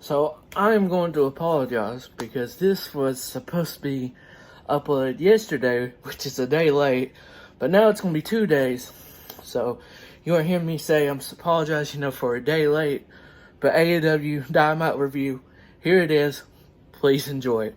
So I am going to apologize because this was supposed to be uploaded yesterday, which is a day late, but now it's going to be 2 days. So you won't hear me say I'm apologizing, for a day late. But AEW Dynamite review, here it is. Please enjoy it.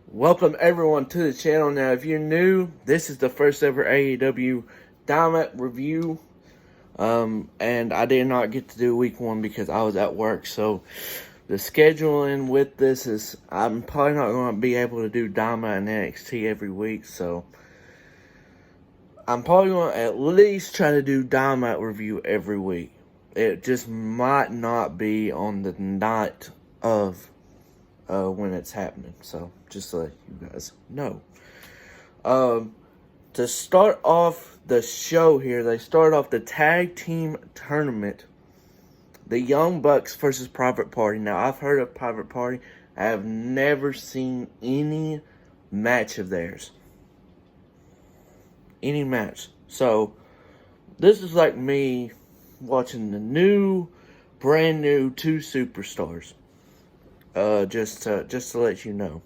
Welcome everyone to the channel. Now, if you're new, this is the first ever AEW Dynamite review. And I did not get to do week 1 because I was at work. So the scheduling with this is, I'm probably not going to be able to do Dynamite and NXT every week. So I'm probably going to at least try to do Dynamite review every week. It just might not be on the night of when it's happening. So just to let you guys know. To start off the show here, they start off the tag team tournament. The Young Bucks versus Private Party. Now, I've heard of Private Party. I have never seen any match of theirs. Any match. So, this is like me watching the brand new 2 superstars. Just to let you know.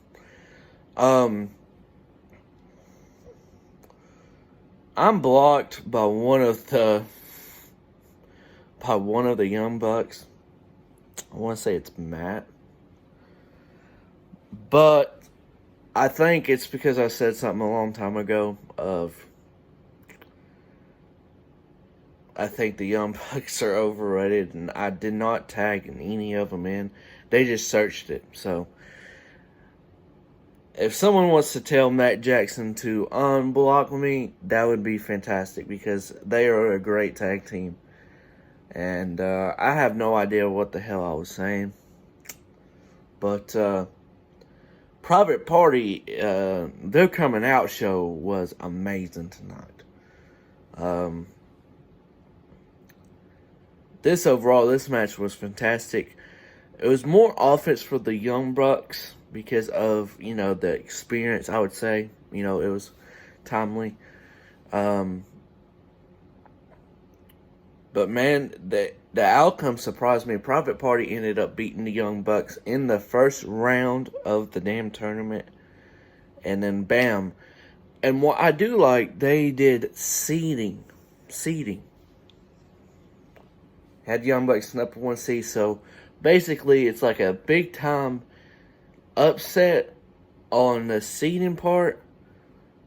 I'm blocked by one of the Young Bucks. I want to say it's Matt. But I think it's because I said something a long time ago I think the Young Bucks are overrated, and I did not tag any of them in. They just searched it. So if someone wants to tell Matt Jackson to unblock me, that would be fantastic because they are a great tag team. And I have no idea what the hell I was saying. But Private Party, their coming out show was amazing tonight. This match was fantastic. It was more offense for the Young Bucks because of, the experience, I would say. It was timely. But man, the outcome surprised me. Private Party ended up beating the Young Bucks in the first round of the damn tournament. And then bam. And what I do like, they did seeding. Had Young Bucks number 1 seed, so basically it's like a big time upset on the seeding part.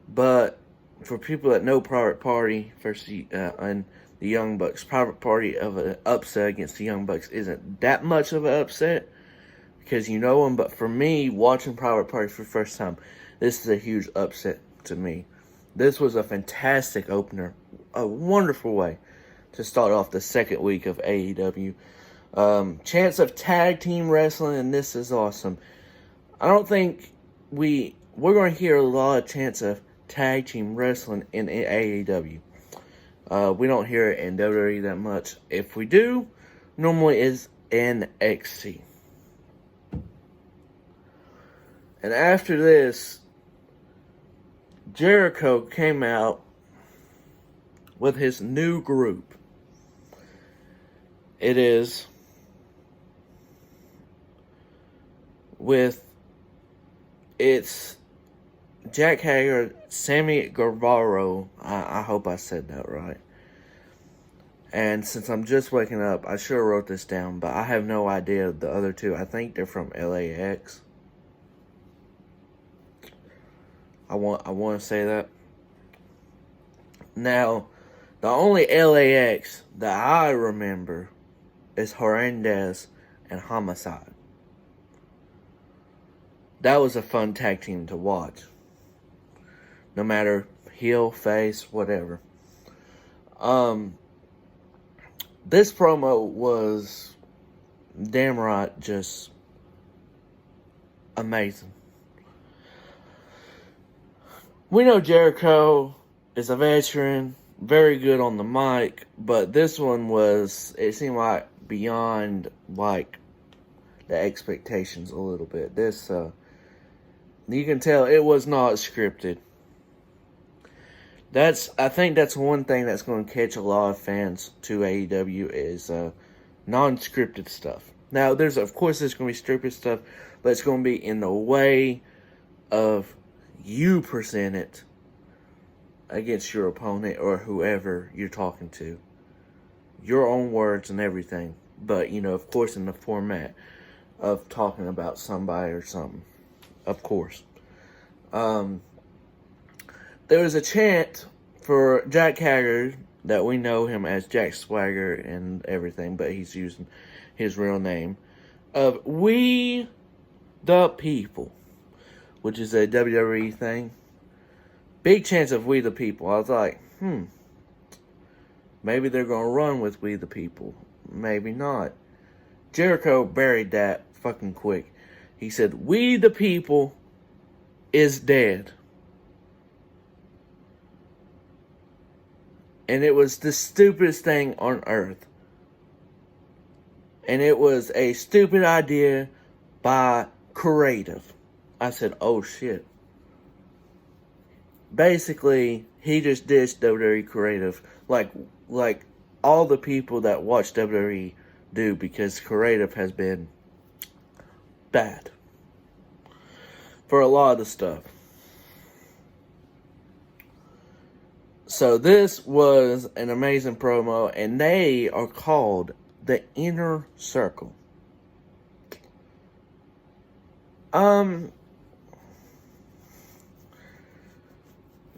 But for people that know Private Party versus and the Young Bucks, Private Party of an upset against the Young Bucks isn't that much of an upset because you know them. But for me, watching Private Party for the first time, this is a huge upset to me. This was a fantastic opener, a wonderful way to start off the second week of AEW. Chance of tag team wrestling, and this is awesome. I don't think we're going to hear a lot of chance of tag team wrestling in AEW. We don't hear it in WWE that much. If we do, normally is NXT. And after this, Jericho came out with his new group. It is it's Jack Hager, Sammy Guevara. I hope I said that right. And since I'm just waking up, I sure wrote this down, but I have no idea the other two. I think they're from LAX. I want to say that. Now, the only LAX that I remember is Hernandez and Homicide. That was a fun tag team to watch. No matter heel, face, whatever. This promo was damn right just amazing. We know Jericho is a veteran, very good on the mic, but this one it seemed like beyond like the expectations a little bit. This you can tell it was not scripted. I think that's one thing that's going to catch a lot of fans to AEW is non-scripted stuff. Now, of course there's going to be stupid stuff, but it's going to be in the way of you present it against your opponent or whoever you're talking to. Your own words and everything. But, of course, in the format of talking about somebody or something. Of course. There was a chant for Jack Haggard, that we know him as Jack Swagger and everything, but he's using his real name, of We the People, which is a WWE thing. Big chance of We the People. I was like, maybe they're going to run with We the People. Maybe not. Jericho buried that fucking quick. He said, We the People is dead. And it was the stupidest thing on earth. And it was a stupid idea by Creative. I said, oh shit. Basically, he just dissed WWE Creative. Like all the people that watch WWE do, because Creative has been bad for a lot of the stuff. So this was an amazing promo, and they are called the Inner Circle. Now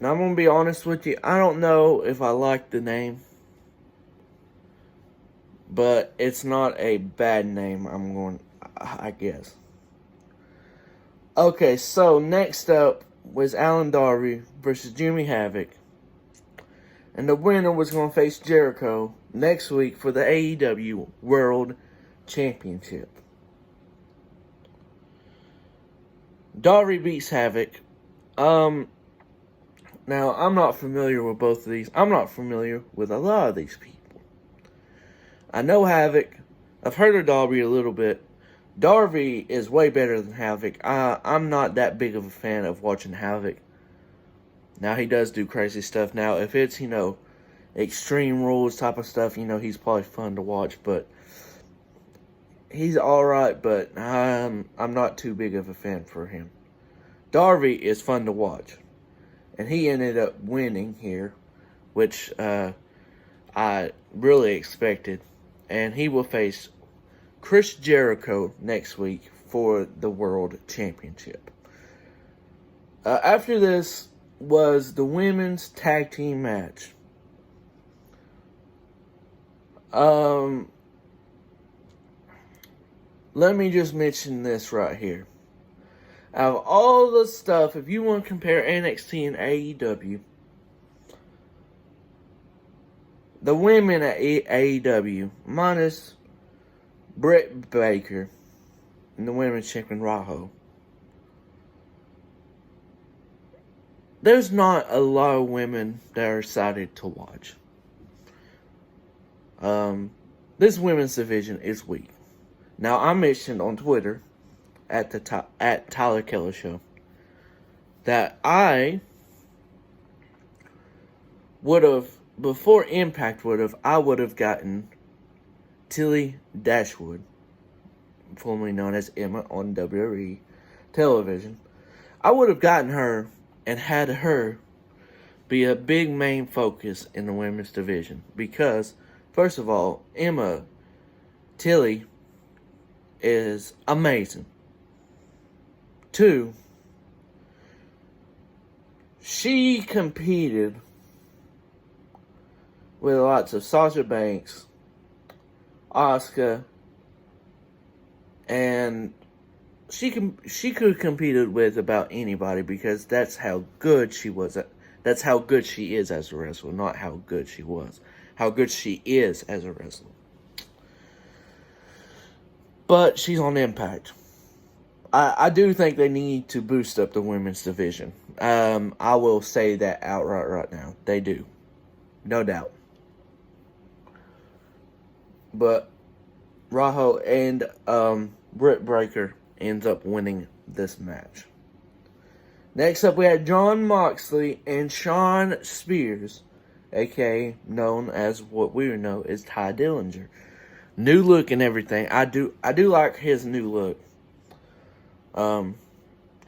I'm gonna be honest with you. I don't know if I like the name, but it's not a bad name. I guess. Okay, so next up was Alan Darby versus Jimmy Havoc. And the winner was going to face Jericho next week for the AEW World Championship. Darby beats Havoc. Now, I'm not familiar with both of these. I'm not familiar with a lot of these people. I know Havoc. I've heard of Darby a little bit. Darby is way better than Havoc. I'm not that big of a fan of watching Havoc. Now, he does do crazy stuff. Now, if it's, Extreme Rules type of stuff, he's probably fun to watch. But he's alright, but I'm not too big of a fan for him. Darby is fun to watch. And he ended up winning here, which I really expected. And he will face Chris Jericho next week for the World Championship. After this was the women's tag team match. Let me just mention this right here. Out of all the stuff, if you want to compare NXT and AEW, the women at AEW, minus Britt Baker and the women's champion Rajo, there's not a lot of women that are excited to watch. This women's division is weak. Now, I mentioned on Twitter at Tyler Keller Show that I would have, before Impact I would have gotten Tilly Dashwood, formerly known as Emma on WWE television. I would have gotten her and had her be a big main focus in the women's division. Because, first of all, Tilly is amazing. 2, she competed with lots of Sasha Banks, Asuka, and she could have competed with about anybody, because that's how good she was. That's how good she is as a wrestler, not how good she was. How good she is as a wrestler. But she's on Impact. I do think they need to boost up the women's division. I will say that outright right now. They do. No doubt. But Rajo and Britt Baker ends up winning this match. Next up, we had Jon Moxley and Shawn Spears, aka known as what we know as Ty Dillinger, New look and everything. I do like his new look. And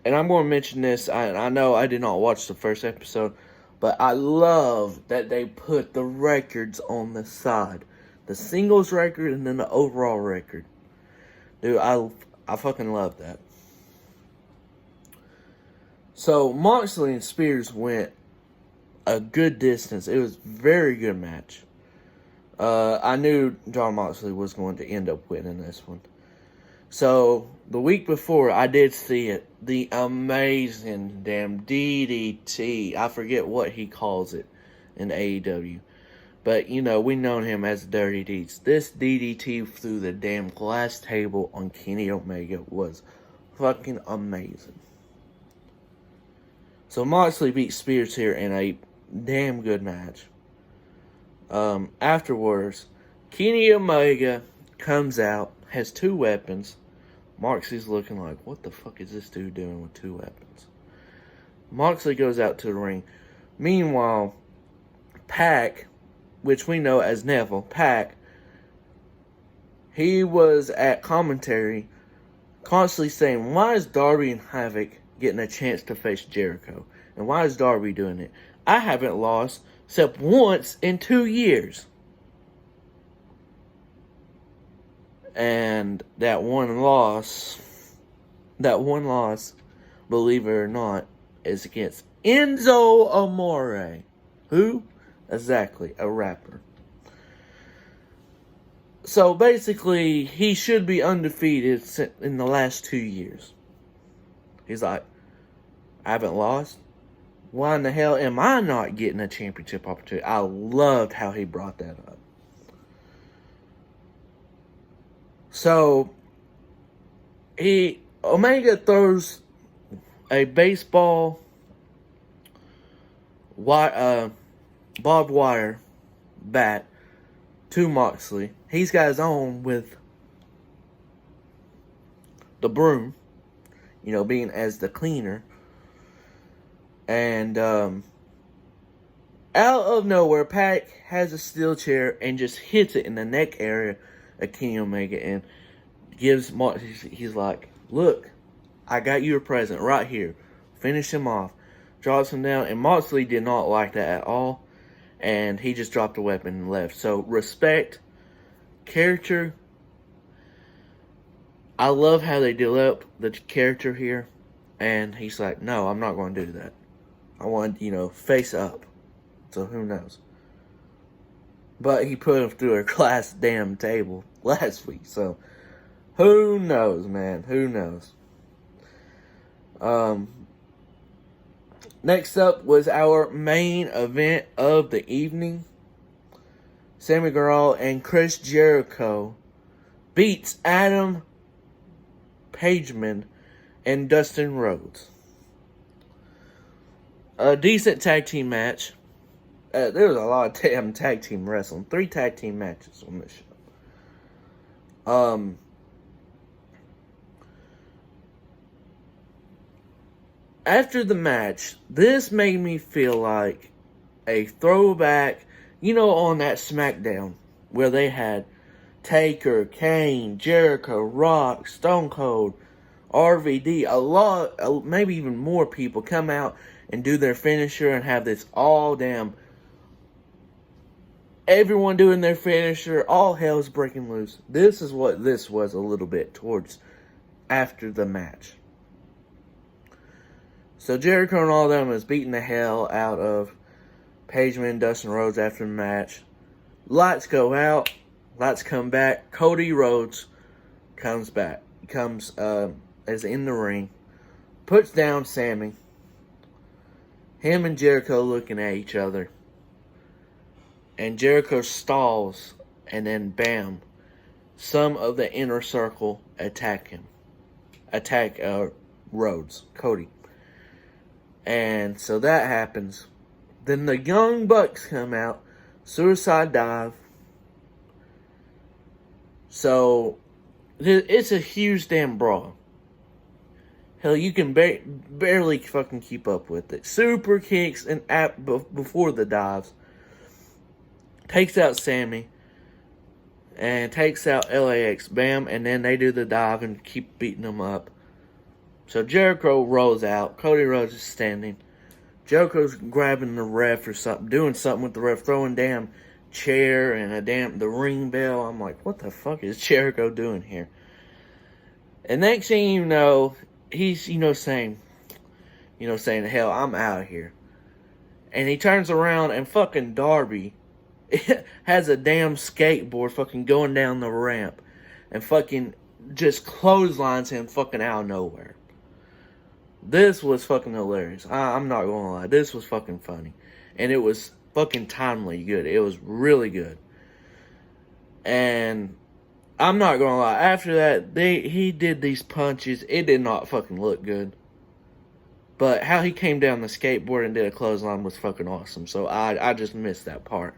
I'm going to mention this. I know I did not watch the first episode, but I love that they put the records on the side. The singles record and then the overall record. Dude, I fucking love that. So, Moxley and Spears went a good distance. It was a very good match. I knew Jon Moxley was going to end up winning this one. So, the week before, I did see it. The amazing damn DDT. I forget what he calls it in AEW. But, you know, we know him as Dirty Deeds. This DDT through the damn glass table on Kenny Omega was fucking amazing. So, Moxley beat Spears here in a damn good match. Afterwards, Kenny Omega comes out, has 2 weapons. Moxley's looking like, what the fuck is this dude doing with 2 weapons? Moxley goes out to the ring. Meanwhile, Pac, which we know as Neville, Pac, he was at commentary constantly saying, why is Darby and Havoc getting a chance to face Jericho? And why is Darby doing it? I haven't lost except once in 2 years. And that one loss, believe it or not, is against Enzo Amore. Who? Exactly, a rapper. So basically, he should be undefeated in the last 2 years. He's like, I haven't lost. Why in the hell am I not getting a championship opportunity? I loved how he brought that up. So, Omega throws a baseball barbed wire bat to Moxley. He's got his own with the broom, you know, being as the cleaner. And out of nowhere, Pac has a steel chair and just hits it in the neck area of Kenny Omega and gives Moxley, he's like, look, I got you a present right here. Finish him off. Drops him down, and Moxley did not like that at all. And he just dropped the weapon and left. So, respect, character. I love how they developed the character here. And he's like, no, I'm not going to do that. I want, you know, face up. So, who knows? But he put him through a glass damn table last week. So, who knows, man? Who knows? Next up was our main event of the evening. Sammy Guevara and Chris Jericho beats Adam Pageman and Dustin Rhodes. A decent tag team match. There was a lot of damn tag team wrestling. 3 tag team matches on this show. After the match, this made me feel like a throwback, you know, on that SmackDown where they had Taker, Kane, Jericho, Rock, Stone Cold, RVD, a lot, maybe even more people come out and do their finisher and have this all damn, everyone doing their finisher, all hell's breaking loose. This is what this was a little bit towards after the match. So Jericho and all of them was beating the hell out of Pageman and Dustin Rhodes after the match. Lights go out. Lights come back. Cody Rhodes comes back. Is in the ring. Puts down Sammy. Him and Jericho looking at each other. And Jericho stalls. And then bam. Some of the inner circle attack him. Attack Rhodes. Cody. And so that happens. Then the Young Bucks come out. Suicide dive. So, it's a huge damn brawl. Hell, you can barely fucking keep up with it. Super kicks and before the dives. Takes out Sammy. and takes out LAX. Bam, and then they do the dive and keep beating them up. So Jericho rolls out. Cody Rhodes is standing. Jericho's grabbing the ref or something, doing something with the ref, throwing damn chair and the ring bell. I'm like, what the fuck is Jericho doing here? And next thing you know, he's, saying, hell, I'm out of here. And he turns around and fucking Darby has a damn skateboard fucking going down the ramp and fucking just clotheslines him fucking out of nowhere. This was fucking hilarious. I'm not gonna lie. This was fucking funny. And it was fucking timely good. It was really good. And I'm not gonna lie. After that, he did these punches. It did not fucking look good. But how he came down the skateboard and did a clothesline was fucking awesome. So I just missed that part.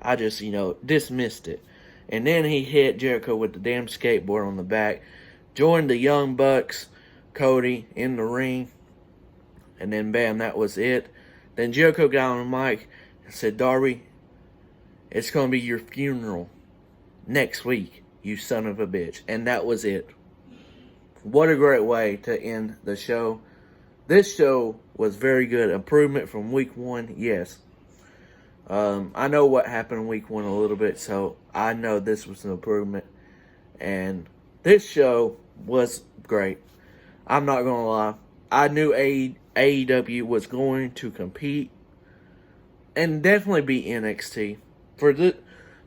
I just, dismissed it. And then he hit Jericho with the damn skateboard on the back. Joined the Young Bucks, Cody, in the ring. And then, bam, that was it. Then Jericho got on the mic and said, Darby, it's going to be your funeral next week, you son of a bitch. And that was it. What a great way to end the show. This show was very good. Improvement from week 1, yes. I know what happened in week 1 a little bit, so I know this was an improvement. And this show was great. I'm not going to lie. I knew AEW was going to compete and definitely be NXT.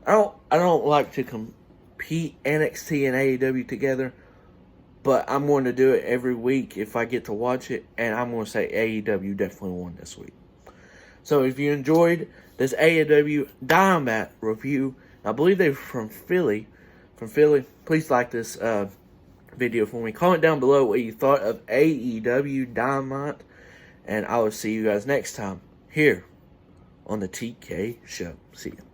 I don't like to compete NXT and AEW together, but I'm going to do it every week if I get to watch it, and I'm going to say AEW definitely won this week. So if you enjoyed this AEW Dynamite review, I believe they're from Philly, please like this video for me. Comment down below what you thought of AEW Dynamite, and I will see you guys next time here on the TK Show. See ya.